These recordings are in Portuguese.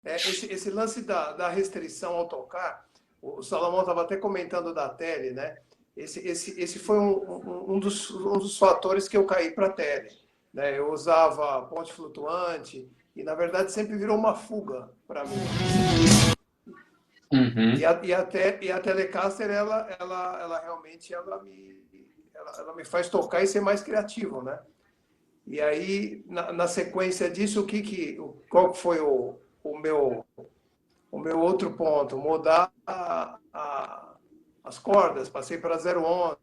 esse lance da restrição ao tocar, o Salomão estava até comentando da tele, né? Esse foi um dos fatores que eu caí para a tele. Né? Eu usava ponte flutuante e, na verdade, sempre virou uma fuga para mim. Uhum. E a Telecaster, ela realmente ela me faz tocar e ser mais criativo, né? E aí, na sequência disso, qual foi o meu outro ponto? Mudar as cordas, passei para 011,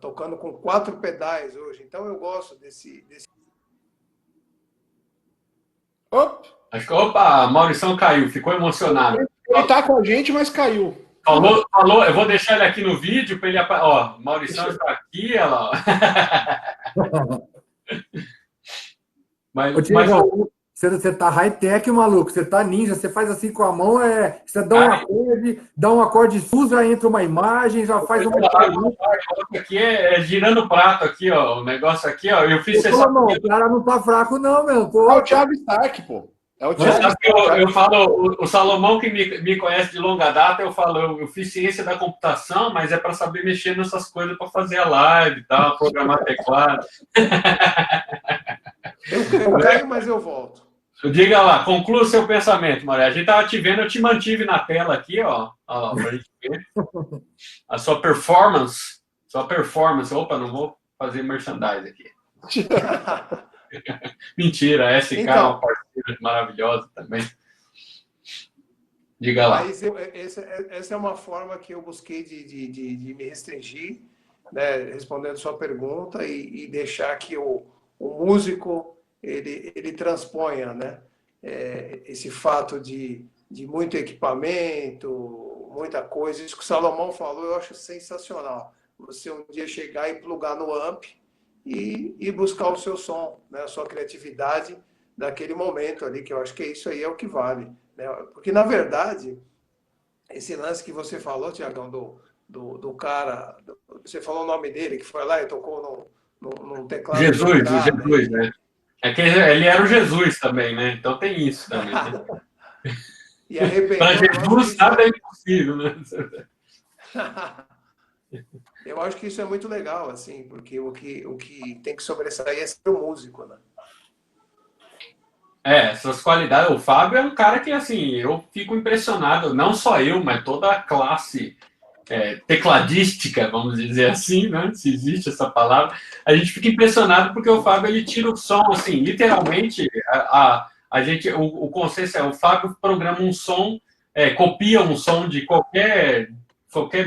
tocando com 4 pedais hoje. Então eu gosto desse... Opa, Maurição caiu, ficou emocionado. Ele tá com a gente, mas caiu. Falou, eu vou deixar ele aqui no vídeo para ele... Ó, Maurição está aqui, ela... Ô, Tiagão, você tá high-tech, maluco. Você tá ninja. Você faz assim com a mão, você dá um acorde sus, já entra uma imagem, já faz uma... Aqui é girando o prato aqui, ó. O negócio aqui, ó. Eu fiz essa... O cara não tá fraco, não, meu. Pô. É o Thiago Stark, pô. É o Thiago Stark. Eu falo, o Salomão que me conhece de longa data, eu falo, eu fiz ciência da computação, mas é para saber mexer nessas coisas para fazer a live e tal, programar teclado. Eu caio, mas eu volto. Diga lá, conclua o seu pensamento, Maria. A gente estava te vendo, eu te mantive na tela aqui, ó para a gente ver. A sua performance. Opa, não vou fazer merchandise aqui. Mentira, a SK então, é uma parceira maravilhosa também. Diga lá. Mas essa é uma forma que eu busquei de me restringir, né, respondendo sua pergunta, e deixar que o músico ele transponha, né, esse fato de muito equipamento, muita coisa. Isso que o Salomão falou, eu acho sensacional. Você um dia chegar e plugar no amp e buscar o seu som, né, a sua criatividade daquele momento ali, que eu acho que isso aí é o que vale. Né? Porque, na verdade, esse lance que você falou, Tiagão, do cara, você falou o nome dele, que foi lá e tocou num teclado. Jesus, né? É que ele era o Jesus também, né? Então tem isso também, né? E arrebentou. Para Jesus nada é impossível, né? Eu acho que isso é muito legal, assim, porque o que tem que sobressair é ser o músico, né? Essas qualidades. O Fábio é um cara que, assim, eu fico impressionado, não só eu, mas toda a classe tecladística, vamos dizer assim, né? Se existe essa palavra. A gente fica impressionado porque o Fábio, ele tira o som, assim, literalmente, a gente, o conceito o Fábio programa um som, copia um som de qualquer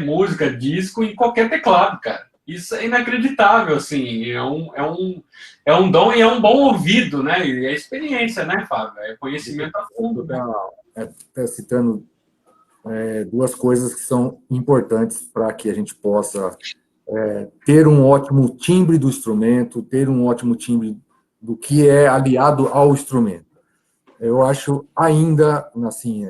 música, disco, em qualquer teclado, cara. Isso é inacreditável, assim, é um dom e é um bom ouvido, né? E é experiência, né, Fábio? É conhecimento a fundo, né? Citando duas coisas que são importantes para que a gente possa ter um ótimo timbre do instrumento, ter um ótimo timbre do que é aliado ao instrumento. Eu acho ainda, assim,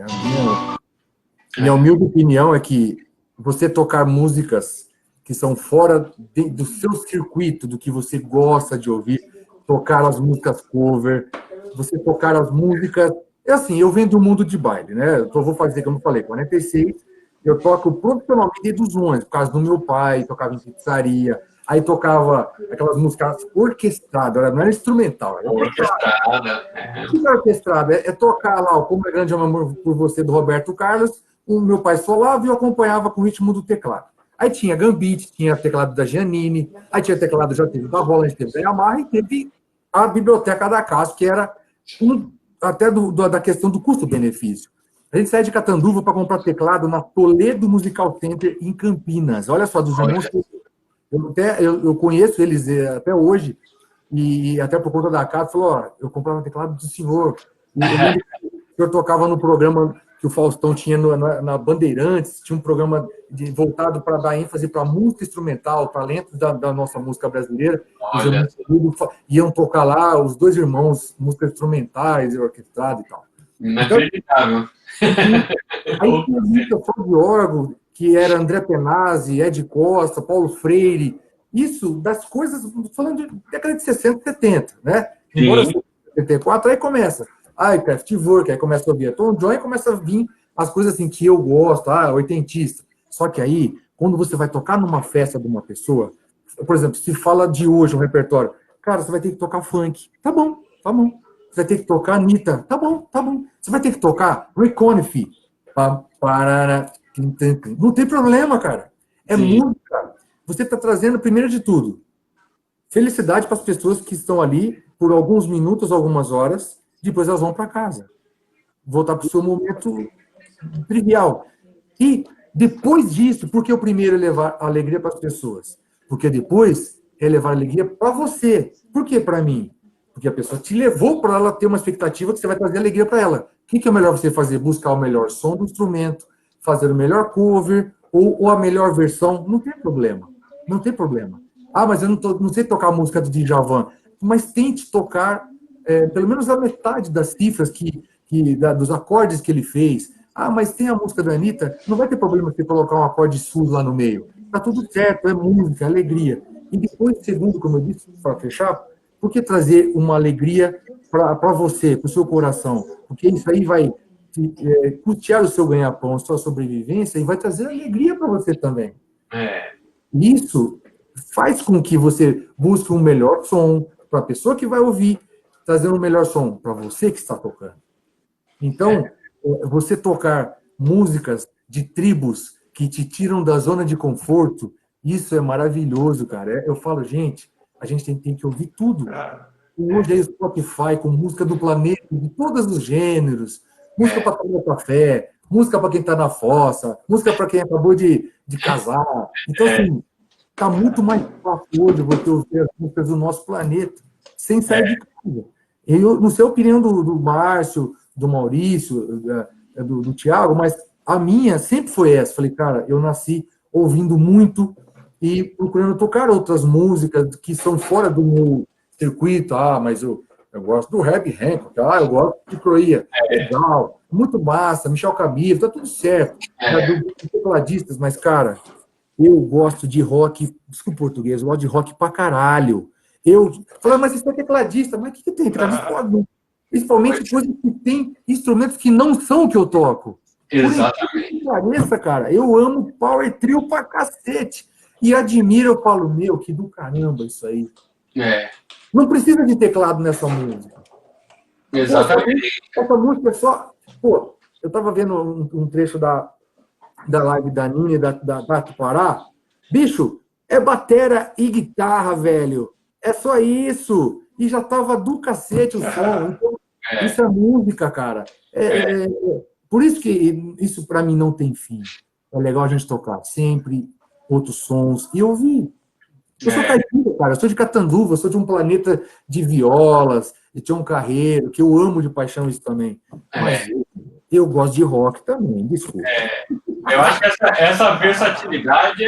minha humilde opinião é que você tocar músicas que são fora do seu circuito, do que você gosta de ouvir, tocar as músicas cover, você tocar as músicas... assim, eu venho do mundo de baile, né? Eu vou fazer, como eu falei, 46, eu toco profissionalmente desde os 11, por causa do meu pai, tocava em pizzaria, aí tocava aquelas músicas orquestradas, não era instrumental, era orquestrada. O que é orquestrada? É tocar lá o Como é Grande o Amor por Você, do Roberto Carlos, o meu pai solava e eu acompanhava com o ritmo do teclado. Aí tinha Gambit, tinha teclado da Giannini, aí tinha teclado, já teve da Roland, teve da Yamaha, e teve a Biblioteca da Casio, que era até da questão do custo-benefício. A gente sai de Catanduva para comprar teclado na Toledo Musical Center, em Campinas. Olha só, dos irmãos que eu conheço eles até hoje, e até por conta da casa, falou, eu comprava teclado do senhor. E eu lembro que o senhor tocava no programa que o Faustão tinha na Bandeirantes, tinha um programa voltado para dar ênfase para música instrumental, talentos da nossa música brasileira. Olha. Iam tocar lá, os dois irmãos, músicas instrumentais, orquestrado e tal. Inacreditável. Aí tinha música de órgão, que era André Penazzi, Ed Costa, Paulo Freire. Isso, das coisas, falando de década de 60, 70, né? Embora 74, aí começa. Ai, Kraftwerk, aí começa a ouvir Tom John e começa a vir as coisas assim que eu gosto, oitentista. Só que aí, quando você vai tocar numa festa de uma pessoa, por exemplo, se fala de hoje um repertório, cara, você vai ter que tocar funk. Tá bom, tá bom. Você vai ter que tocar Anitta. Tá bom, tá bom. Você vai ter que tocar Ray Conniff. Não tem problema, cara. É música. Você está trazendo, primeiro de tudo, felicidade para as pessoas que estão ali por alguns minutos, algumas horas, depois elas vão para casa. Voltar para o seu momento trivial. E depois disso, porque o primeiro é levar alegria para as pessoas? Porque depois é levar alegria para você. Por que para mim? Porque a pessoa te levou para ela ter uma expectativa que você vai trazer alegria para ela. O que é melhor você fazer? Buscar o melhor som do instrumento, fazer o melhor cover ou a melhor versão? Não tem problema. Não tem problema. Mas eu não sei tocar a música do Djavan. Mas tente tocar pelo menos a metade das cifras dos acordes que ele fez. Mas tem a música da Anitta, não vai ter problema você colocar um acorde sus lá no meio. Tá tudo certo, é música, é alegria. E depois, segundo, como eu disse, para fechar, por que trazer uma alegria para você, para o seu coração? Porque isso aí vai custear o seu ganha-pão, a sua sobrevivência, e vai trazer alegria para você também. Isso faz com que você busque um melhor som para a pessoa que vai ouvir, trazendo um melhor som para você que está tocando. Então, você tocar músicas de tribos que te tiram da zona de conforto, isso é maravilhoso, cara. Eu falo, gente, a gente tem que ouvir tudo. Hoje aí o Spotify com música do planeta, de todos os gêneros, música para tomar café, música para quem está na fossa, música para quem acabou de casar. Então, assim, está muito mais fácil hoje você ouvir as músicas do nosso planeta, sem sair de casa. Eu não sei a opinião do Márcio, do Maurício, do Thiago, mas a minha sempre foi essa. Falei, cara, eu nasci ouvindo muito e procurando tocar outras músicas que são fora do meu circuito. Mas eu gosto do Herbie Hancock, eu gosto de Croia. Legal, muito massa, Michel Camilo, tá tudo certo. Dos tecladistas, mas, cara, eu gosto de rock, desculpa o português, eu gosto de rock pra caralho. Eu falo, mas isso é tecladista, mas o que tem? Principalmente coisas que tem instrumentos que não são o que eu toco. Exatamente. Pareça, cara, eu amo Power Trio pra cacete. E admiro, eu falo, meu, que do caramba isso aí. Não precisa de teclado nessa música. Exatamente. Essa música é só... Pô, eu tava vendo um trecho da live da Nina e da Tupará. Bicho, é batera e guitarra, velho. É só isso. E já tava do cacete o som. Então, isso é música, cara. Por isso que isso para mim não tem fim. É legal a gente tocar sempre outros sons e ouvir. Eu sou caipira, cara. Eu sou de Catanduva, eu sou de um planeta de violas, de Tião Carreiro, que eu amo de paixão isso também. Mas eu gosto de rock também, desculpa. Eu acho que essa versatilidade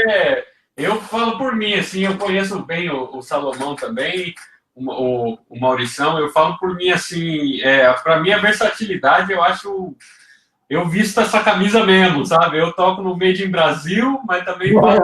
eu falo por mim, assim, eu conheço bem o Salomão também, o Maurição, eu falo por mim, assim, para mim a versatilidade, eu acho, eu visto essa camisa mesmo, sabe? Eu toco no Made in Brasil, mas também faço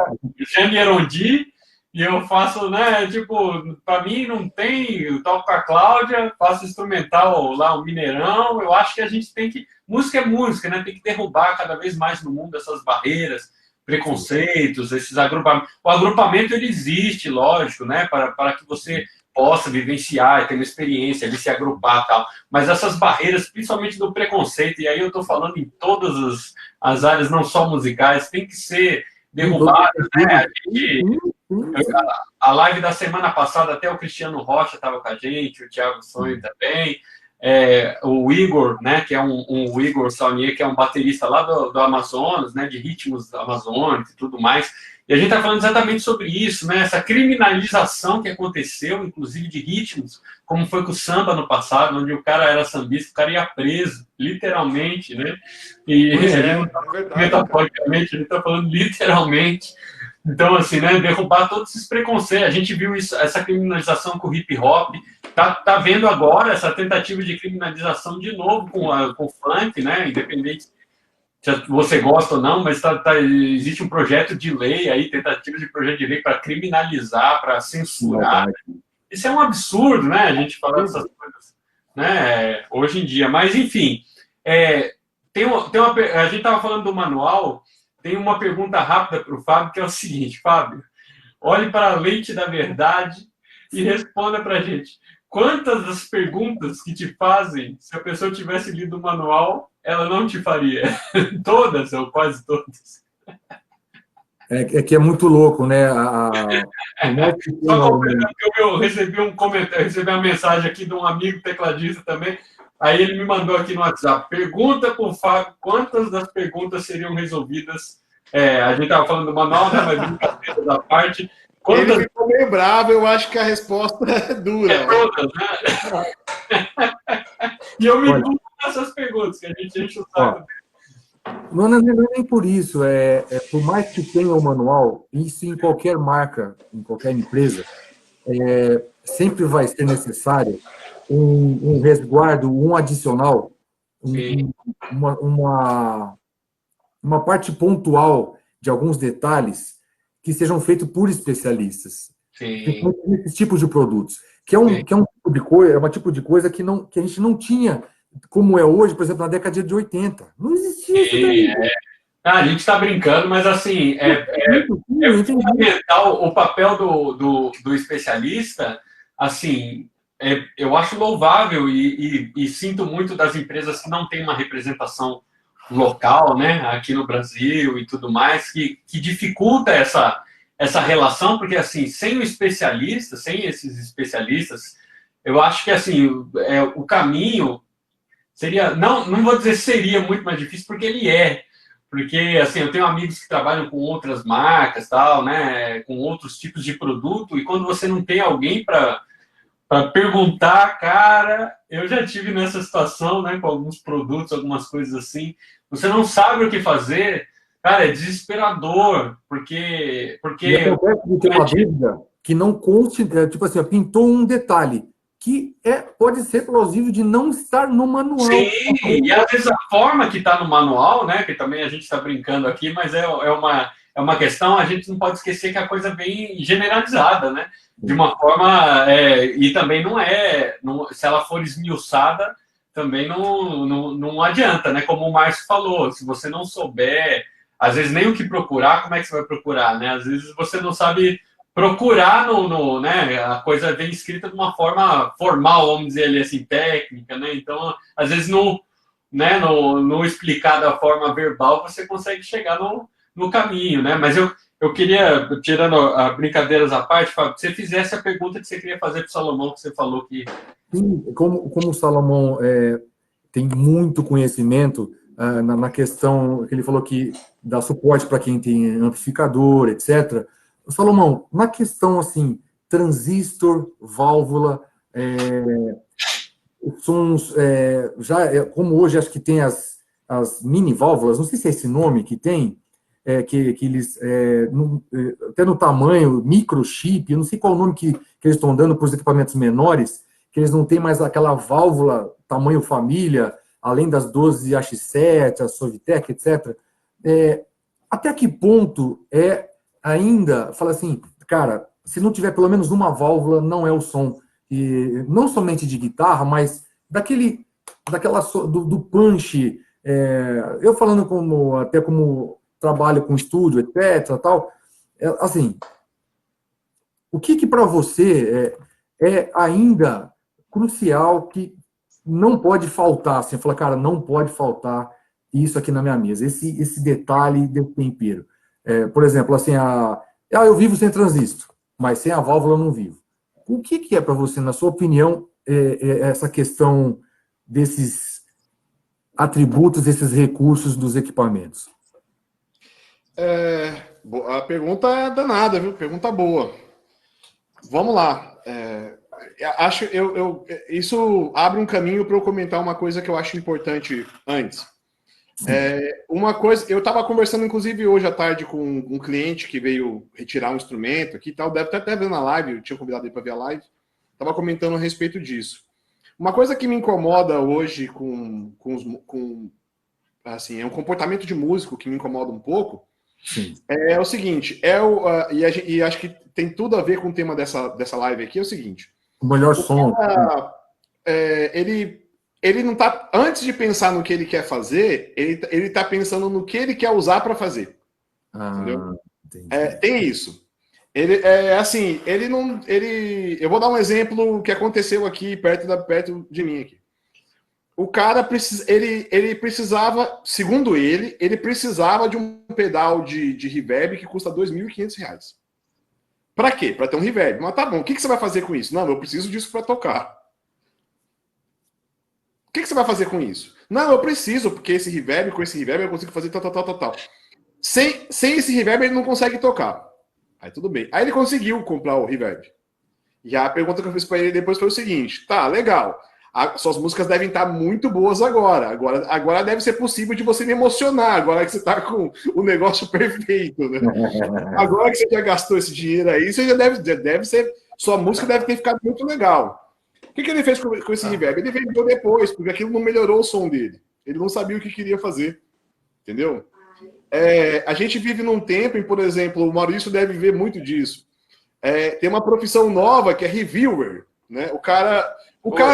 Gênio Erondi, e eu faço, né, tipo, para mim não tem, eu toco com a Cláudia, faço instrumental lá, o Mineirão, eu acho que a gente tem que, música é música, né, tem que derrubar cada vez mais no mundo essas barreiras, preconceitos, esses agrupamentos. O agrupamento, ele existe, lógico, né, para que você possa vivenciar, ter uma experiência, ali, se agrupar e tal, mas essas barreiras, principalmente do preconceito, e aí eu estou falando em todas as áreas, não só musicais, tem que ser derrubadas, né, a live da semana passada, até o Cristiano Rocha estava com a gente, o Thiago Sonho também, o Igor, né, que é o Igor Saunier, que é um baterista lá do Amazonas, né, de ritmos amazônicos e tudo mais, e a gente está falando exatamente sobre isso, né, essa criminalização que aconteceu, inclusive de ritmos, como foi com o samba no passado, onde o cara era sambista, o cara ia preso, literalmente, né, e metaforicamente, ele está falando literalmente. Então, assim, né, derrubar todos esses preconceitos. A gente viu isso, essa criminalização com o hip hop, tá vendo agora essa tentativa de criminalização de novo com o funk, né, independente se você gosta ou não, mas existe um projeto de lei aí, tentativa de projeto de lei para criminalizar, para censurar. Isso é um absurdo, né, a gente falar dessas coisas. né, hoje em dia. Mas, enfim, a gente estava falando do manual, tem uma pergunta rápida para o Fábio, que é o seguinte, Fábio, olhe para a lente da verdade e responda para a gente. Quantas das perguntas que te fazem, se a pessoa tivesse lido o manual, ela não te faria? Todas, ou quase todas. É que é muito louco, né? Só completando que eu recebi um comentário, recebi uma mensagem aqui de um amigo tecladista também. Aí ele me mandou aqui no WhatsApp: pergunta para o Fábio quantas das perguntas seriam resolvidas. A gente estava falando do manual, né? Mas brincadeira da parte. Ele ficou meio bravo, eu acho que a resposta é dura. Todas, né? E eu me dou nessas perguntas, que a gente enche o saco. Não é nem por isso. Por mais que tenha o manual, isso em qualquer marca, em qualquer empresa, sempre vai ser necessário um resguardo, um adicional, uma parte pontual de alguns detalhes que sejam feitos por especialistas. Esse tipo de produtos. Que é um tipo de coisa, que a gente não tinha, como é hoje, por exemplo, na década de 80. Não existia isso daí. A gente está brincando, mas assim, é fundamental o papel do especialista. Assim, eu acho louvável e sinto muito das empresas que não têm uma representação local, né, aqui no Brasil e tudo mais, que dificulta essa relação, porque assim, sem o especialista, sem esses especialistas, eu acho que assim, o caminho seria, não vou dizer seria muito mais difícil, porque ele porque assim, eu tenho amigos que trabalham com outras marcas, tal, né, com outros tipos de produto, e quando você não tem alguém para perguntar, cara, eu já tive nessa situação, né, com alguns produtos, algumas coisas assim, você não sabe o que fazer, cara, é desesperador, porque E acontece de ter uma dúvida que não conste, tipo assim, pintou um detalhe que pode ser plausível de não estar no manual. Sim, e às vezes a forma que está no manual, né, que também a gente está brincando aqui, mas é uma questão, a gente não pode esquecer que a coisa vem generalizada, né, de uma forma, e também se ela for esmiuçada, também não adianta, né, como o Márcio falou, se você não souber, às vezes nem o que procurar, como é que você vai procurar, né, às vezes você não sabe procurar né, a coisa vem escrita de uma forma formal, vamos dizer ali assim, técnica, né, então, às vezes, no explicar da forma verbal, você consegue chegar no caminho, né, mas eu queria, tirando a brincadeiras à parte, Fábio, que você fizesse a pergunta que você queria fazer para o Salomão, que você falou que... Sim, como o Salomão tem muito conhecimento na questão que ele falou que dá suporte para quem tem amplificador, etc., Salomão, na questão assim, transistor, válvula, sons, como hoje acho que tem as mini válvulas, não sei se é esse nome que tem, que eles, até no tamanho, microchip, eu não sei qual o nome que eles estão dando para os equipamentos menores, que eles não têm mais aquela válvula tamanho família, além das 12 AX7, a Sovitec, etc. Até que ponto ainda, fala assim, cara, se não tiver pelo menos uma válvula, não é o som. E não somente de guitarra, mas do punch. Eu falando até como trabalho com estúdio, etc. Tal, assim, o que para você é ainda crucial que não pode faltar? Assim, fala, cara, não pode faltar isso aqui na minha mesa, esse detalhe de tempero. Por exemplo, assim, eu vivo sem transistor, mas sem a válvula eu não vivo. O que é para você, na sua opinião, essa questão desses atributos, desses recursos dos equipamentos? A pergunta é danada, viu? Pergunta boa. Vamos lá. Isso abre um caminho para eu comentar uma coisa que eu acho importante antes. Uma coisa, eu estava conversando, inclusive, hoje à tarde com um cliente que veio retirar um instrumento aqui e tal, deve estar até vendo a live, eu tinha convidado ele para ver a live, estava comentando a respeito disso. Uma coisa que me incomoda hoje assim, é um comportamento de músico que me incomoda um pouco. Sim. É o seguinte, e acho que tem tudo a ver com o tema dessa live aqui, é o seguinte. O melhor som. ele não tá, antes de pensar no que ele quer fazer, ele tá pensando no que ele quer usar para fazer. Entendeu? Tem isso. Eu vou dar um exemplo que aconteceu aqui perto de mim aqui. O cara ele precisava, segundo ele precisava de um pedal de reverb que custa R$2.500. Para quê? Para ter um reverb. Mas tá bom, o que você vai fazer com isso? Não, eu preciso disso para tocar. O que você vai fazer com isso? Não, eu preciso, porque com esse reverb eu consigo fazer tal. Sem esse reverb ele não consegue tocar. Aí tudo bem. Aí ele conseguiu comprar o reverb. E a pergunta que eu fiz para ele depois foi o seguinte: tá, legal. Suas músicas devem estar muito boas agora. Agora deve ser possível de você me emocionar, agora que você está com o negócio perfeito, né? Agora que você já gastou esse dinheiro aí, você já deve ser. Sua música deve ter ficado muito legal. O que ele fez com esse reverb? Ele vendeu depois, porque aquilo não melhorou o som dele. Ele não sabia o que queria fazer. Entendeu? A gente vive num tempo em, por exemplo, o Maurício deve ver muito disso. Tem uma profissão nova que é reviewer, né? O cara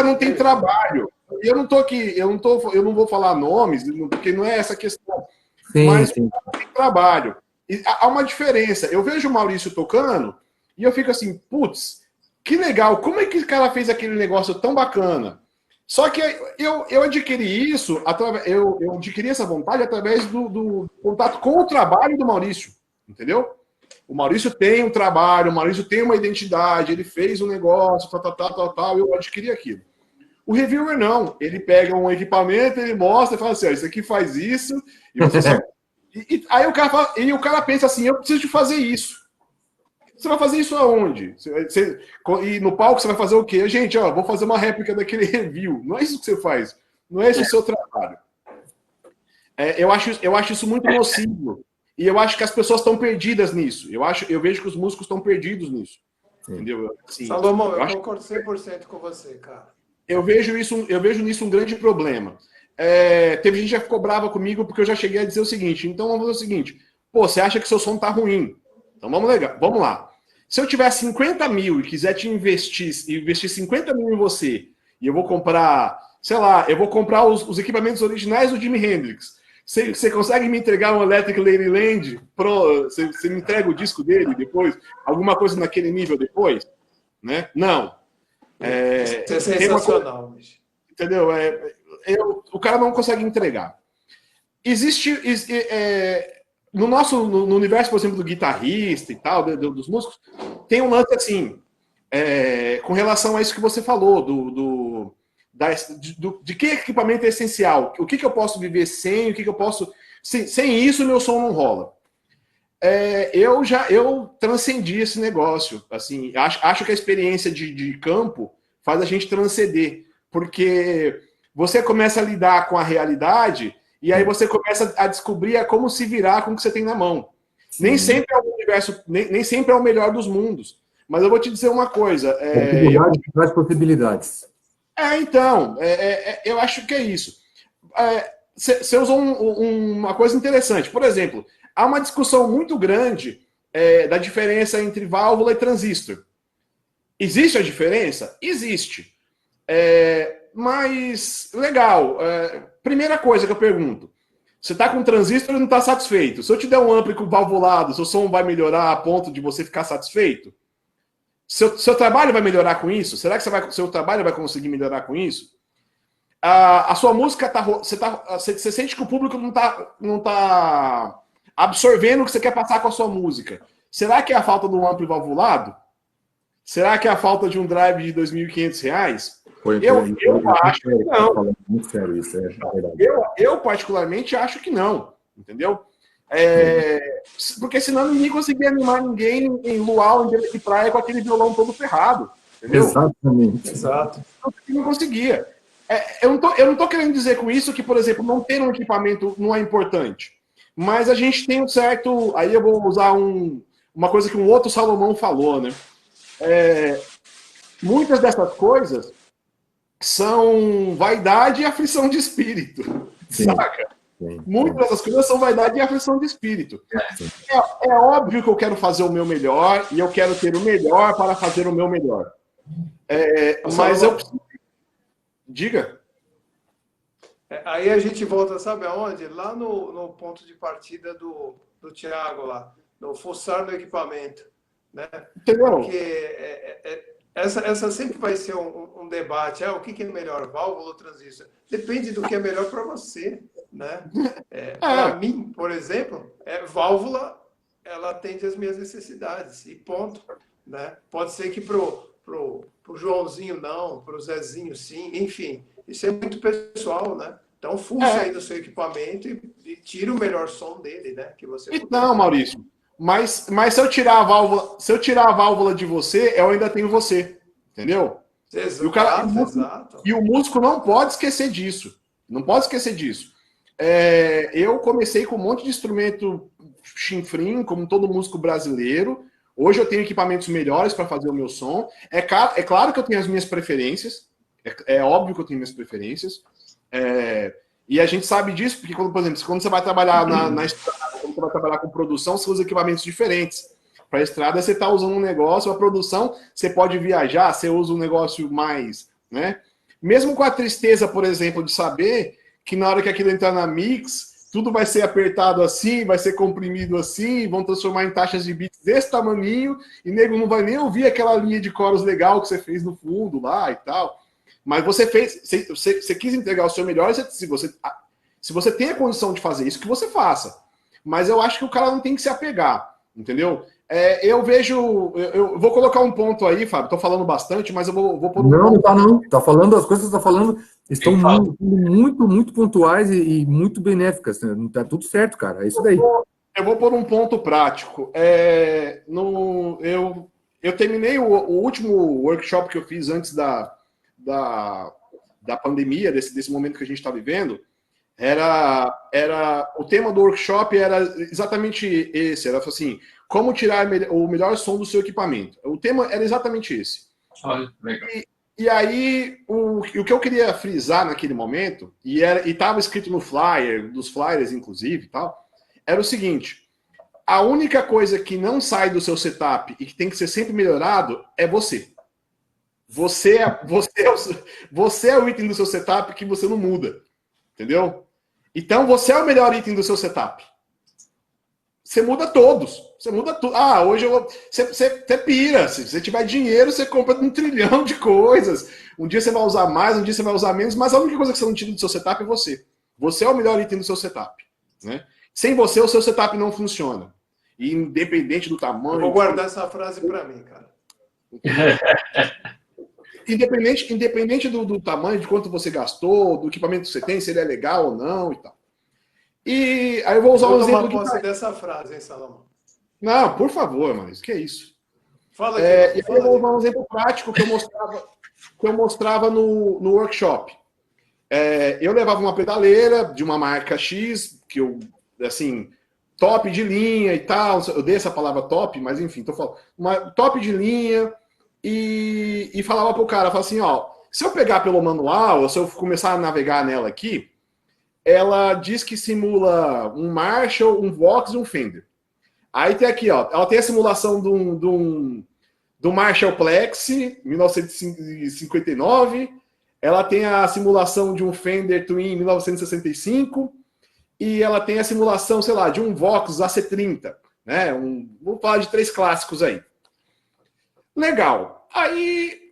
não tem trabalho. Eu não tô aqui, eu não vou falar nomes, porque não é essa questão. Mas sim. Tem trabalho. E há uma diferença. Eu vejo o Maurício tocando e eu fico assim, putz, que legal. Como é que o cara fez aquele negócio tão bacana? Só que eu adquiri isso, eu adquiri essa vontade através do contato com o trabalho do Maurício, entendeu? O Maurício tem um trabalho, o Maurício tem uma identidade, ele fez um negócio, tal, eu adquiri aquilo. O reviewer não, ele pega um equipamento, ele mostra e fala assim, ó, isso aqui faz isso, e você só... Aí o cara pensa assim, eu preciso de fazer isso. Você vai fazer isso aonde? E no palco você vai fazer o quê? Gente, ó, vou fazer uma réplica daquele review. Não é isso que você faz. Não é esse o seu trabalho. Eu acho isso muito nocivo. E eu acho que as pessoas estão perdidas nisso. Eu vejo que os músicos estão perdidos nisso. Sim. Entendeu? Assim, Salomão, eu concordo 100% com você, cara. Eu vejo nisso um grande problema. Teve gente que já ficou brava comigo porque eu já cheguei a dizer o seguinte. Então vamos fazer o seguinte. Pô, você acha que seu som tá ruim? Então vamos lá. Se eu tiver 50 mil e quiser te investir 50 mil em você, e eu vou comprar, sei lá, os equipamentos originais do Jimi Hendrix, você consegue me entregar um Electric Ladyland? Você me entrega o disco dele depois? Alguma coisa naquele nível depois? Né? Não. Isso é sensacional. Entendeu? O cara não consegue entregar. Existe... No universo, por exemplo, do guitarrista e tal, dos músicos, tem um lance assim, com relação a isso que você falou, de que equipamento é essencial, o que eu posso viver sem, o que eu posso... Sem isso, meu som não rola. Eu transcendi esse negócio. Assim, acho que a experiência de campo faz a gente transcender, porque você começa a lidar com a realidade... E aí você começa a descobrir como se virar com o que você tem na mão. Sim. Nem sempre é o universo, nem sempre é o melhor dos mundos. Mas eu vou te dizer uma coisa. Traz possibilidades. Então, eu acho que é isso. Você usou uma coisa interessante. Por exemplo, há uma discussão muito grande da diferença entre válvula e transistor. Existe a diferença? Existe. Mas, legal. Primeira coisa que eu pergunto. Você está com um transistor e não está satisfeito. Se eu te der um ampli com valvulado, seu som vai melhorar a ponto de você ficar satisfeito? Seu trabalho vai melhorar com isso? Será que seu trabalho vai conseguir melhorar com isso? A sua música você sente que o público não tá absorvendo o que você quer passar com a sua música. Será que é a falta de um ampli valvulado? Será que é a falta de um drive de R$2.500? Eu acho que não. Muito sério isso, é verdade. Eu particularmente acho que não, entendeu? Porque senão ninguém conseguia animar ninguém em luau de praia com aquele violão todo ferrado, entendeu? Exatamente. Exato. Não conseguia. Eu não tô querendo dizer com isso que, por exemplo, não ter um equipamento não é importante. Mas a gente tem um certo... Aí eu vou usar uma coisa que um outro Salomão falou, né? Muitas dessas coisas são vaidade e aflição de espírito. Sim, saca? Sim. Muitas dessas coisas são vaidade e aflição de espírito. É óbvio que eu quero fazer o meu melhor e eu quero ter o melhor para fazer o meu melhor. Mas eu preciso... Diga. Aí a gente volta, sabe aonde? Lá no ponto de partida do Thiago lá, no fuçar no equipamento, né? Entendeu? Porque essa sempre vai ser um debate. O que é melhor, válvula ou transistor? Depende do que é melhor para você, né? Para mim, por exemplo, válvula, ela atende às minhas necessidades e ponto, né? Pode ser que pro Joãozinho não, pro Zezinho sim, enfim. Isso é muito pessoal, né? Então, fuça aí no seu equipamento e tira o melhor som dele, né? Que você puder. Não, Maurício. Mas se eu tirar a válvula de você, eu ainda tenho você. Entendeu? Exato. E o músico não pode esquecer disso. Não pode esquecer disso. Eu comecei com um monte de instrumento chinfrim, como todo músico brasileiro. Hoje eu tenho equipamentos melhores para fazer o meu som. É claro que eu tenho as minhas preferências. É óbvio que eu tenho minhas preferências. E a gente sabe disso, porque, por exemplo, quando você vai trabalhar na estrada, quando você vai trabalhar com produção, você usa equipamentos diferentes. Para a estrada, você está usando um negócio, a produção, você pode viajar, você usa um negócio mais, né? Mesmo com a tristeza, por exemplo, de saber que na hora que aquilo entrar na mix, tudo vai ser apertado assim, vai ser comprimido assim, vão transformar em taxas de bits desse tamaninho, e nego não vai nem ouvir aquela linha de coros legal que você fez no fundo lá e tal. Mas você quis entregar o seu melhor, se você tem a condição de fazer isso, que você faça. Mas eu acho que o cara não tem que se apegar, entendeu? Eu vejo. Eu vou colocar um ponto aí, Fábio. Estou falando bastante, mas eu vou pôr um ponto. Não tá não. Tá falando, as coisas que você está falando estão muito, muito pontuais e muito benéficas. Né? Tá tudo certo, cara. É isso daí. Eu vou pôr um ponto prático. Eu terminei o último workshop que eu fiz antes da pandemia, desse momento que a gente está vivendo. O tema do workshop era exatamente esse. Era assim, como tirar o melhor som do seu equipamento. O tema era exatamente esse. Olha, legal. E aí, o que eu queria frisar naquele momento, e estava escrito no flyer, dos flyers inclusive, tal, era o seguinte: a única coisa que não sai do seu setup e que tem que ser sempre melhorado é você. Você é o item do seu setup que você não muda. Entendeu? Então, você é o melhor item do seu setup. Você muda todos. Você muda tudo. Hoje você pira. Se você tiver dinheiro, você compra 1 trilhão de coisas. Um dia você vai usar mais, um dia você vai usar menos, mas a única coisa que você não tira do seu setup é você. Você é o melhor item do seu setup. Né? Sem você, o seu setup não funciona. E independente do tamanho... Eu vou guardar essa frase para mim, cara. Independente do tamanho, de quanto você gastou, do equipamento que você tem, se ele é legal ou não e tal. E aí eu vou usar um exemplo de... posse dessa frase, hein, Salomão? Não, por favor, mas que é isso? Fala aqui. E aí eu vou usar um exemplo prático que eu mostrava no workshop. Eu levava uma pedaleira de uma marca X, que eu, assim, top de linha e tal. Eu dei essa palavra top, mas enfim, tô falando. Uma top de linha. E falava pro cara, falava assim, se eu pegar pelo manual, ou se eu começar a navegar nela aqui, ela diz que simula um Marshall, um Vox e um Fender. Aí tem aqui, ela tem a simulação do Marshall Plex, 1959, ela tem a simulação de um Fender Twin, 1965, e ela tem a simulação, sei lá, de um Vox AC30, né? Vou falar de 3 clássicos aí. Legal. Aí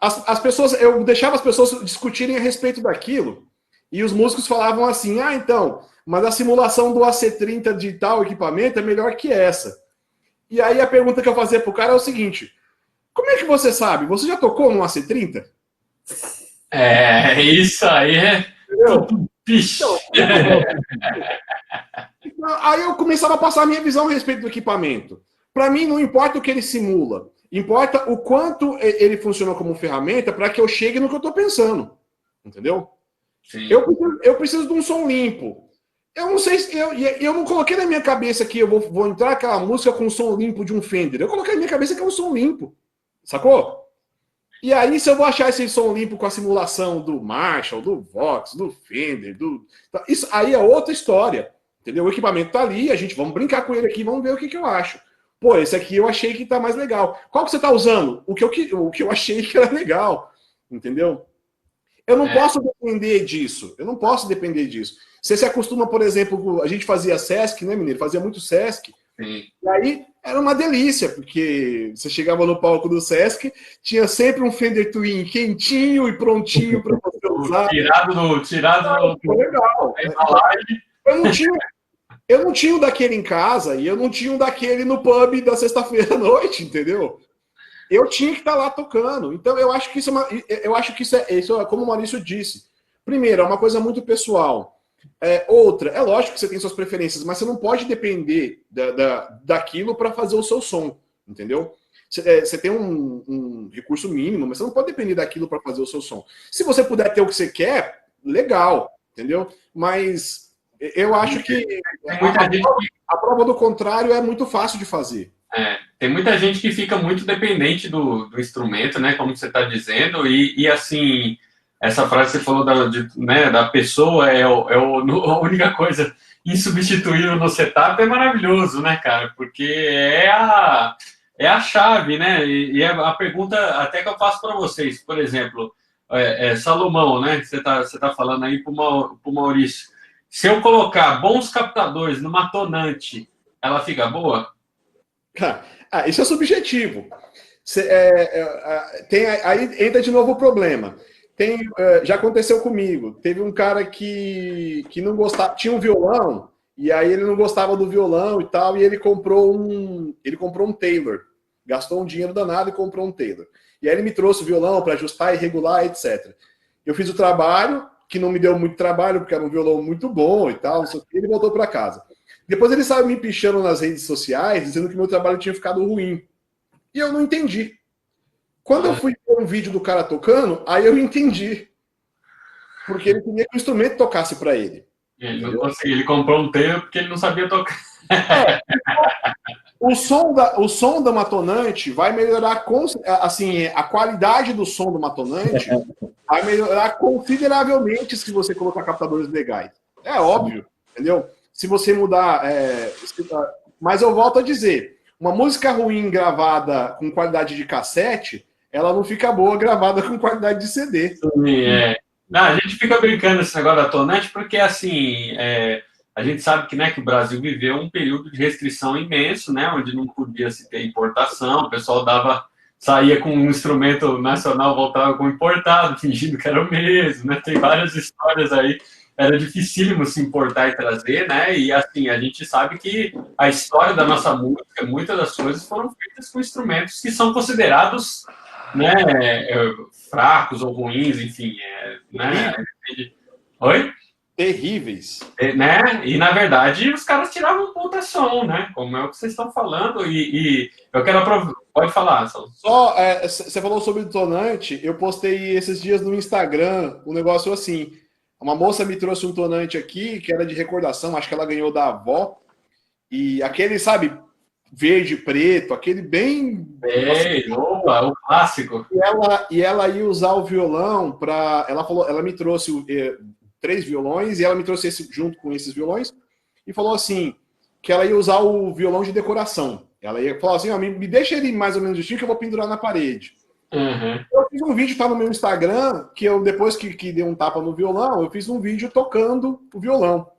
as pessoas, eu deixava as pessoas discutirem a respeito daquilo e os músicos falavam assim: então, mas a simulação do AC30 de tal equipamento é melhor que essa. E aí a pergunta que eu fazia pro cara é o seguinte: como é que você sabe? Você já tocou num AC30? Isso aí é tudo bicho. Aí eu começava a passar a minha visão a respeito do equipamento. Para mim, não importa o que ele simula. Importa o quanto ele funciona como ferramenta para que eu chegue no que eu estou pensando. Entendeu? Sim. Eu preciso de um som limpo. Eu não sei se... Eu não coloquei na minha cabeça que eu vou entrar aquela música com um som limpo de um Fender. Eu coloquei na minha cabeça que é um som limpo. Sacou? E aí, se eu vou achar esse som limpo com a simulação do Marshall, do Vox, do Fender, isso aí é outra história. Entendeu? O equipamento tá ali, vamos brincar com ele aqui, vamos ver o que eu acho. Pô, esse aqui eu achei que tá mais legal. Qual que você tá usando? O que eu achei que era legal. entendeu? Eu não posso depender disso. Eu não posso depender disso. Você se acostuma, por exemplo, a gente fazia Sesc, né, menino? Fazia muito Sesc. Sim. E aí era uma delícia, porque você chegava no palco do Sesc, tinha sempre um Fender Twin quentinho e prontinho para você usar. Tirado Foi legal. da live. Eu não tinha um daquele em casa e eu não tinha um daquele no pub da sexta-feira à noite, entendeu? Eu tinha que estar lá tocando. Então, eu acho que isso é como o Maurício disse. Primeiro, é uma coisa muito pessoal. Outra, é lógico que você tem suas preferências, mas você não pode depender daquilo para fazer o seu som, entendeu? Você tem um recurso mínimo, mas você não pode depender daquilo para fazer o seu som. Se você puder ter o que você quer, legal, entendeu? Mas eu acho que a prova do contrário é muito fácil de fazer. Tem muita gente que fica muito dependente do instrumento, né? Como você está dizendo, e assim, essa frase que você falou da pessoa a única coisa insubstituível no setup é maravilhoso, né, cara? Porque é a chave, né? E é a pergunta até que eu faço para vocês, por exemplo, Salomão, né? Que você tá falando aí para o Maurício. Se eu colocar bons captadores numa tonante, ela fica boa? Isso é subjetivo. Aí entra de novo o problema. Já aconteceu comigo. Teve um cara que não gostava, tinha um violão, e aí ele não gostava do violão e tal, e ele comprou um Taylor. Gastou um dinheiro danado e comprou um Taylor. E aí ele me trouxe o violão para ajustar e regular, etc. Eu fiz o trabalho, que não me deu muito trabalho, porque era um violão muito bom e tal, e ele voltou para casa. Depois ele saiu me pichando nas redes sociais, dizendo que meu trabalho tinha ficado ruim. E eu não entendi. Quando eu fui ver um vídeo do cara tocando, aí eu entendi. Porque ele queria que o instrumento tocasse para ele. Ele não conseguia, ele comprou um Taylor porque ele não sabia tocar. O som da Matonante vai melhorar, assim, a qualidade do som do Matonante vai melhorar consideravelmente se você colocar captadores legais. É óbvio, entendeu? Se você mudar... Mas eu volto a dizer, uma música ruim gravada com qualidade de cassete, ela não fica boa gravada com qualidade de CD. Sim, Não, a gente fica brincando esse negócio da tonante porque, assim, a gente sabe que, né, que o Brasil viveu um período de restrição imenso, né, onde não podia se ter importação, o pessoal saía com um instrumento nacional, voltava com importado, fingindo que era o mesmo, né, tem várias histórias aí. Era dificílimo se importar e trazer, né? E assim, a gente sabe que a história da nossa música, muitas das coisas foram feitas com instrumentos que são considerados, né, fracos ou ruins, enfim, né? Oi? Terríveis. Né? E na verdade os caras tiravam um puta som, né? Como é o que vocês estão falando, e eu quero aproveitar. Pode falar, Sal. Só, você falou sobre o tonante, eu postei esses dias no Instagram um negócio assim. Uma moça me trouxe um tonante aqui, que era de recordação, acho que ela ganhou da avó. E aquele, sabe, verde, preto, aquele bem... Opa, o clássico. E ela ia usar o violão para... Ela me trouxe 3 violões, e ela me trouxe esse junto com esses violões, e falou assim, que ela ia usar o violão de decoração. Ela ia falar assim, me deixa ele mais ou menos justinho que eu vou pendurar na parede. Uhum. Eu fiz um vídeo, tá no meu Instagram, que eu, depois que dei um tapa no violão, eu fiz um vídeo tocando o violão.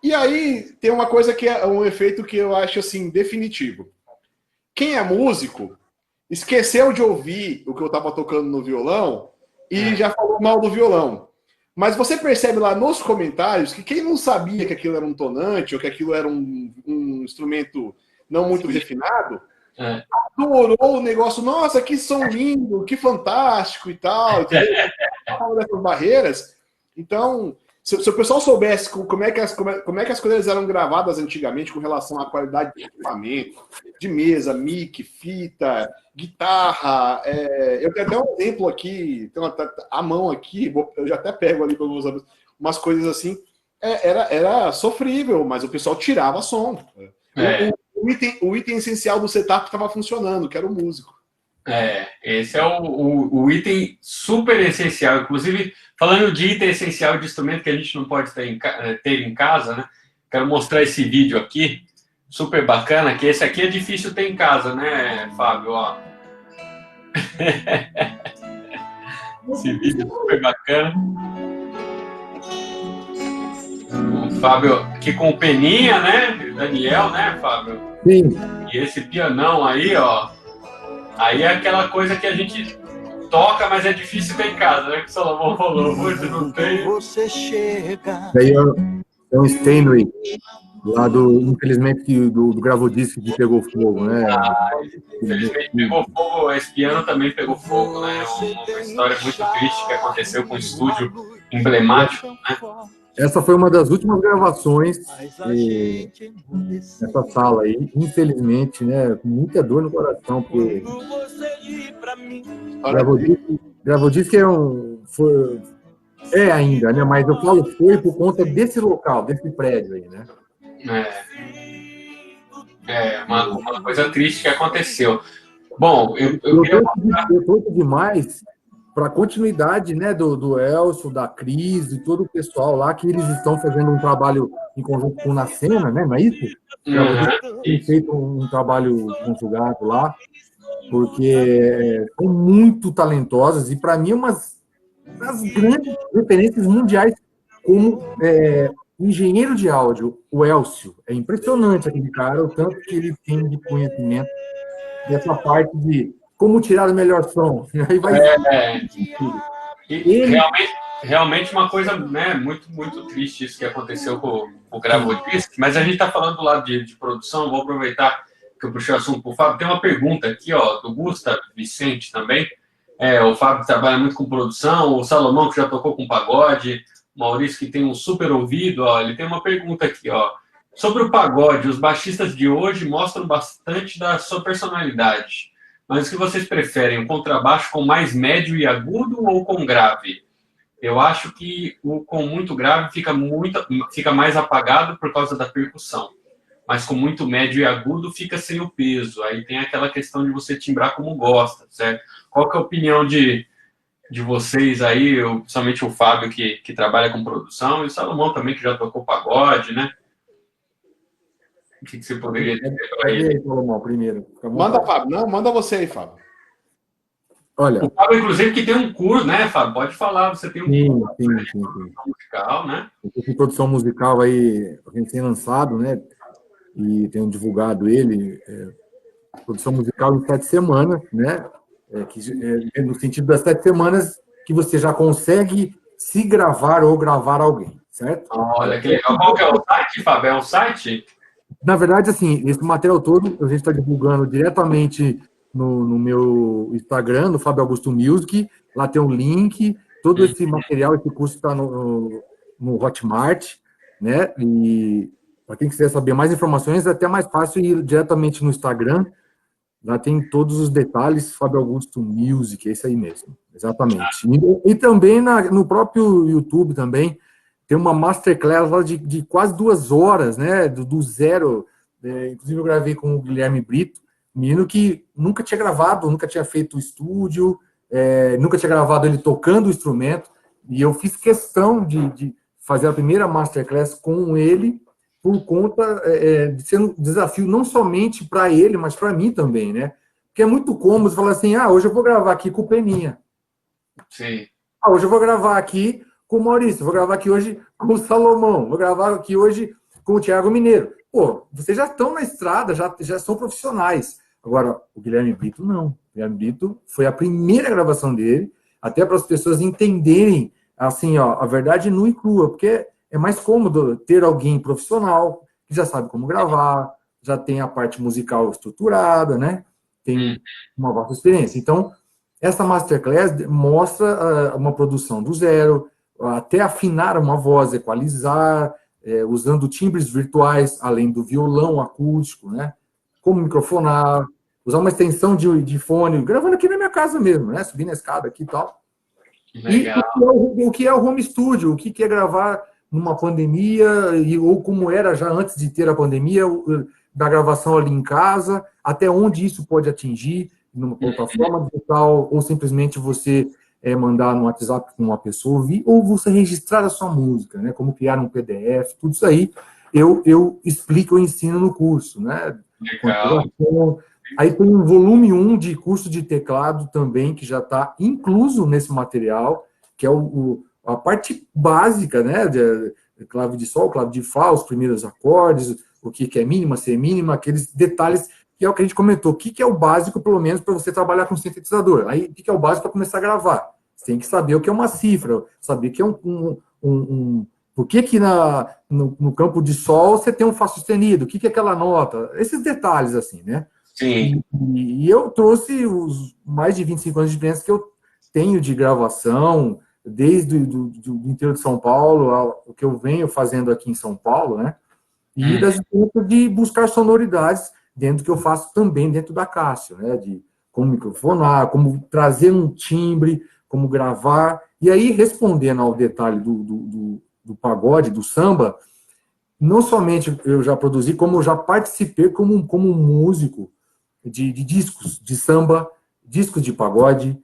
E aí tem uma coisa que é um efeito que eu acho assim, definitivo. Quem é músico esqueceu de ouvir o que eu tava tocando no violão e já falou mal do violão. Mas você percebe lá nos comentários que quem não sabia que aquilo era um tonante ou que aquilo era um instrumento não muito refinado, adorou o negócio. Nossa, que som lindo, que fantástico e tal. Dessas barreiras. Então, se o pessoal soubesse como é que as coisas eram gravadas antigamente com relação à qualidade de equipamento, de mesa, mic, fita, guitarra. Eu tenho até um exemplo aqui, tenho a mão aqui, eu já até pego ali para usar umas coisas assim. Era sofrível, mas o pessoal tirava som. O item essencial do setup estava funcionando, que era o músico. Esse é o item super essencial. Inclusive, falando de item essencial de instrumento que a gente não pode ter em casa, né? Quero mostrar esse vídeo aqui, super bacana, que esse aqui é difícil ter em casa, né, Fábio? Ó. esse vídeo super bacana. O Fábio aqui com o Peninha, né? Daniel, né, Fábio? Sim. E esse pianão aí, ó. Aí é aquela coisa que a gente toca, mas é difícil ter em casa, né? Que o Salomão falou, hoje não tem. Daí é um Steinway, lá infelizmente, do Gravodisc que pegou fogo, né? Infelizmente pegou fogo, esse piano também pegou fogo, né? Uma história muito triste que aconteceu com um estúdio emblemático, né? Essa foi uma das últimas gravações nessa sala aí, infelizmente, né? Com muita dor no coração, porque Gravodisc é ainda, né? Mas eu falo foi por conta desse local, desse prédio aí, né? Uma coisa triste que aconteceu. Bom, eu torço demais para a continuidade, né, do Elcio, da Cris e todo o pessoal lá, que eles estão fazendo um trabalho em conjunto com o Nacena, né, não é isso? Tem feito um trabalho conjugado lá, porque são muito talentosas e, para mim, umas das grandes referências mundiais como engenheiro de áudio, o Elcio. É impressionante aquele cara, o tanto que ele tem de conhecimento dessa parte de como tirar o melhor som. Aí vai realmente uma coisa, né, muito, muito triste isso que aconteceu com o Gravodisc, mas a gente está falando do lado de produção, vou aproveitar que eu puxei o assunto para o Fábio. Tem uma pergunta aqui, ó, do Gustavo Vicente também. O Fábio trabalha muito com produção, o Salomão, que já tocou com pagode, o Maurício, que tem um super ouvido, ó, ele tem uma pergunta aqui, ó. Sobre o pagode, os baixistas de hoje mostram bastante da sua personalidade. Mas o que vocês preferem, o contrabaixo com mais médio e agudo ou com grave? Eu acho que o com muito grave fica mais apagado por causa da percussão. Mas com muito médio e agudo fica sem o peso. Aí tem aquela questão de você timbrar como gosta, certo? Qual que é a opinião de vocês aí, principalmente o Fábio, que trabalha com produção, e o Salomão também, que já tocou pagode, né? O que você poderia dizer para ele? Salomão, primeiro. Manda, Fábio. Não, manda você aí, Fábio. Olha, o Fábio, inclusive, que tem um curso, né, Fábio? Pode falar, você tem um curso de produção musical, né? Eu tenho produção musical aí, recém-lançado, né? E tenho divulgado ele. Produção musical em 7 semanas, né? No sentido das 7 semanas que você já consegue se gravar ou gravar alguém, certo? Olha, que legal. Qual que é o site, Fábio? É o site? Na verdade, assim, esse material todo a gente está divulgando diretamente no meu Instagram, no Fábio Augusto Music. Lá tem um link. Todo esse material, esse curso está no Hotmart, né? E para quem quiser saber mais informações, é até mais fácil ir diretamente no Instagram. Lá tem todos os detalhes, Fábio Augusto Music, é isso aí mesmo, exatamente. E também no próprio YouTube também tem uma masterclass lá de quase 2 horas, né, do zero. Inclusive eu gravei com o Guilherme Brito, menino que nunca tinha gravado, nunca tinha feito estúdio, nunca tinha gravado ele tocando o instrumento, e eu fiz questão de fazer a primeira masterclass com ele, por conta de ser um desafio não somente para ele, mas para mim também, né? Porque é muito cômodo falar assim, hoje eu vou gravar aqui com o Peninha. Sim. Hoje eu vou gravar aqui com o Maurício, vou gravar aqui hoje com o Salomão, vou gravar aqui hoje com o Thiago Mineiro. Pô, vocês já estão na estrada, já são profissionais. Agora, o Guilherme Brito, não. O Guilherme Brito foi a primeira gravação dele, até para as pessoas entenderem, assim, ó, a verdade nua e crua, porque é mais cômodo ter alguém profissional, que já sabe como gravar, já tem a parte musical estruturada, né? Tem uma vasta experiência. Então, essa masterclass mostra uma produção do zero, até afinar uma voz, equalizar, usando timbres virtuais, além do violão acústico, né? Como microfonar, usar uma extensão de fone, gravando aqui na minha casa mesmo, né? Subindo a escada aqui e tal. Legal. E o que é o home studio, o que é gravar numa pandemia, ou como era já antes de ter a pandemia, da gravação ali em casa, até onde isso pode atingir, numa plataforma digital, ou simplesmente você mandar no WhatsApp com uma pessoa ouvir, ou você registrar a sua música, né? Como criar um PDF, tudo isso aí eu explico, eu ensino no curso, né? Legal. Aí tem um volume 1 de curso de teclado também, que já está incluso nesse material, que é a parte básica, né? De clave de sol, clave de fá, os primeiros acordes, o que é mínima, semínima, aqueles detalhes, que é o que a gente comentou. O que é o básico, pelo menos, para você trabalhar com sintetizador? Aí, o que é o básico para começar a gravar? Você tem que saber o que é uma cifra, saber o que é por que no campo de sol você tem um Fá sustenido? O que é aquela nota? Esses detalhes, assim, né? Sim. E eu trouxe os mais de 25 anos de experiência que eu tenho de gravação, desde do interior de São Paulo, o que eu venho fazendo aqui em São Paulo, né? E das experiências de buscar sonoridades dentro do que eu faço também dentro da Cássio, né? De como microfonar, como trazer um timbre, como gravar. E aí, respondendo ao detalhe do pagode, do samba, não somente eu já produzi, como eu já participei como músico de discos de samba, discos de pagode,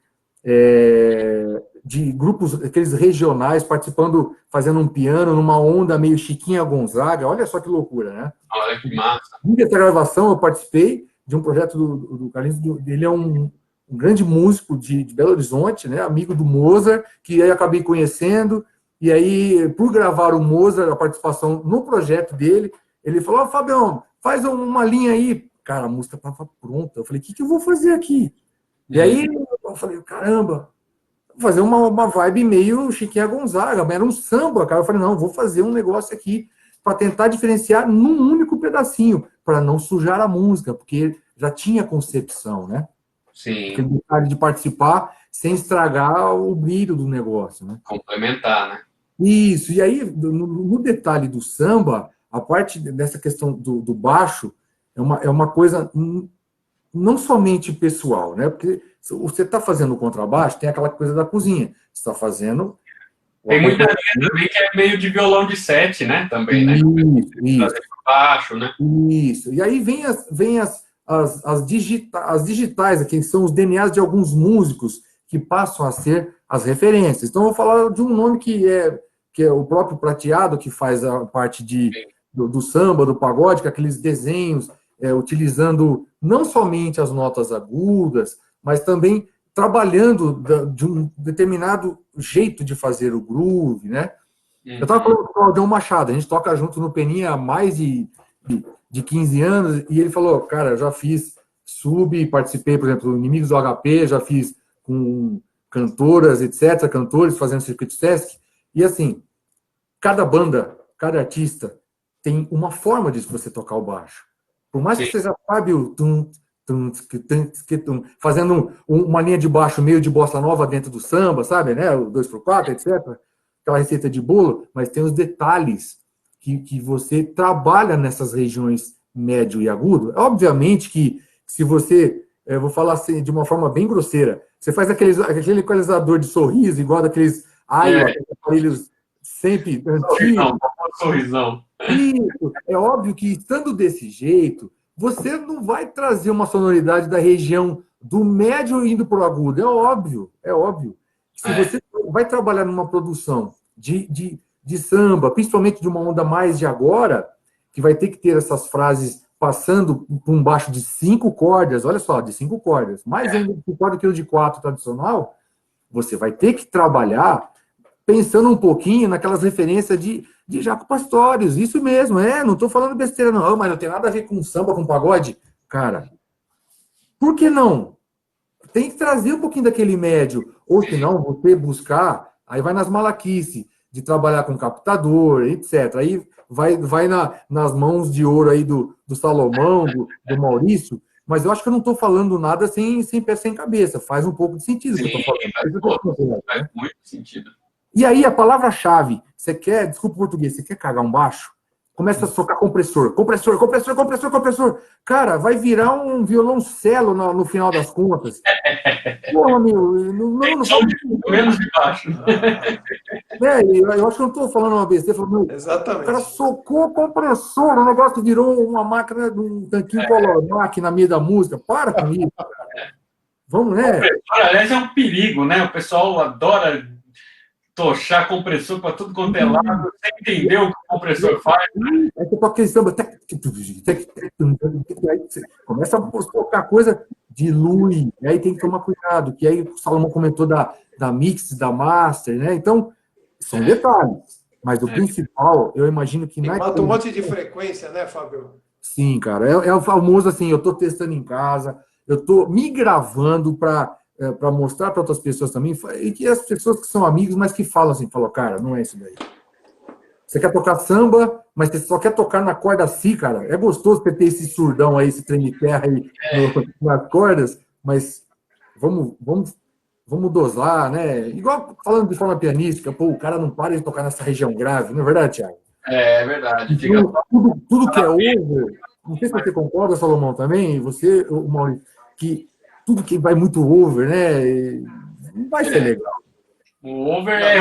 de grupos, aqueles regionais, participando, fazendo um piano numa onda meio Chiquinha Gonzaga. Olha só que loucura, né? Olha que massa. Nessa gravação eu participei de um projeto do Carlinhos, ele é um grande músico de Belo Horizonte, né? Amigo do Mozart, que aí acabei conhecendo, e aí, por gravar o Mozart, a participação no projeto dele, ele falou, Fabião, faz uma linha aí. Cara, a música estava pronta. Eu falei, o que eu vou fazer aqui? E aí, eu falei, caramba, vou fazer uma vibe meio Chiquinha Gonzaga, mas era um samba, cara. Eu falei, não, vou fazer um negócio aqui para tentar diferenciar num único pedacinho, para não sujar a música, porque já tinha concepção, né? Sim. Aquele detalhe de participar sem estragar o brilho do negócio, né? Complementar, né? Isso, e aí, no detalhe do samba, a parte dessa questão do baixo é uma coisa não somente pessoal, né? Porque você está fazendo o contrabaixo, tem aquela coisa da cozinha. Você está fazendo. Tem muita linha também que é meio de violão de sete, né? Também, né? Isso. Baixo, né? Isso. E aí vem as digitais, aqui, que são os DNAs de alguns músicos que passam a ser as referências. Então, eu vou falar de um nome que é o próprio Prateado, que faz a parte do samba, do pagode, com aqueles desenhos, utilizando não somente as notas agudas, mas também trabalhando de um determinado jeito de fazer o groove, né? Eu estava falando com o Claudião Machado, a gente toca junto no Peninha há mais de 15 anos, e ele falou, cara, eu já fiz participei, por exemplo, do Inimigos do HP, já fiz com cantoras, etc., cantores fazendo circuito Sesc, e assim, cada banda, cada artista tem uma forma de você tocar o baixo. Por mais que você já sabe o fazendo uma linha de baixo meio de bossa nova dentro do samba, sabe, né? O 2x4, etc., aquela receita de bolo, mas tem os detalhes que você trabalha nessas regiões médio e agudo. Obviamente que se você, eu vou falar assim, de uma forma bem grosseira, você faz aquele equalizador de sorriso, igual daqueles aqueles aparelhos sempre antigos. Sorrisão. Isso, é óbvio que estando desse jeito, você não vai trazer uma sonoridade da região do médio indo para o agudo. É óbvio, é óbvio. Se você vai trabalhar numa produção de samba, principalmente de uma onda mais de agora, que vai ter que ter essas frases passando por um baixo de 5 cordas, olha só, de 5 cordas, mais ainda de corda que o de 4 tradicional, você vai ter que trabalhar pensando um pouquinho naquelas referências de Jaco Pastorius, isso mesmo, não estou falando besteira não, mas não tem nada a ver com samba, com pagode. Cara, por que não? Tem que trazer um pouquinho daquele médio, ou se não, você buscar, aí vai nas malaquice, de trabalhar com captador, etc. Aí vai nas mãos de ouro aí do Salomão, do Maurício, mas eu acho que eu não estou falando nada sem pé, sem cabeça. Faz um pouco de sentido. Sim, que eu tô falando. faz muito sentido. E aí, a palavra-chave, desculpa o português, você quer cagar um baixo? Começa a tocar compressor. Cara, vai virar um violoncelo no final das contas. Porra, meu, não faz menos de baixo. eu acho que eu não estou falando uma besteira. Exatamente. O cara socou o compressor, o negócio virou uma máquina de um tanquinho Polonac na meio da música. Para com isso. Vamos, né? Aliás, é um perigo, né? O pessoal adora tochar compressor para tudo quanto é lado, você entendeu o que o compressor faz. Aí você toca aquele samba, aí você começa a tocar coisa de Lui, e aí tem que tomar cuidado, que aí o Salomão comentou da mix, da master, né? Então, são detalhes. Mas o principal, eu imagino que E na mata um monte de frequência, né, Fábio? sim, cara. É o famoso assim, eu estou testando em casa, eu estou me gravando para mostrar para outras pessoas também, e que as pessoas que são amigos, mas que falam assim, cara, não é isso daí. Você quer tocar samba, mas você só quer tocar na corda si, cara. É gostoso você ter esse surdão aí, esse trem de terra aí nas cordas, mas vamos dosar, né? Igual falando de forma pianística, pô, o cara não para de tocar nessa região grave, não é verdade, Thiago? É verdade. Fica Então, tudo que é over, não sei se você concorda, Salomão, também, você, o Maurício, que tudo que vai muito over, né? Não vai ser legal. o over é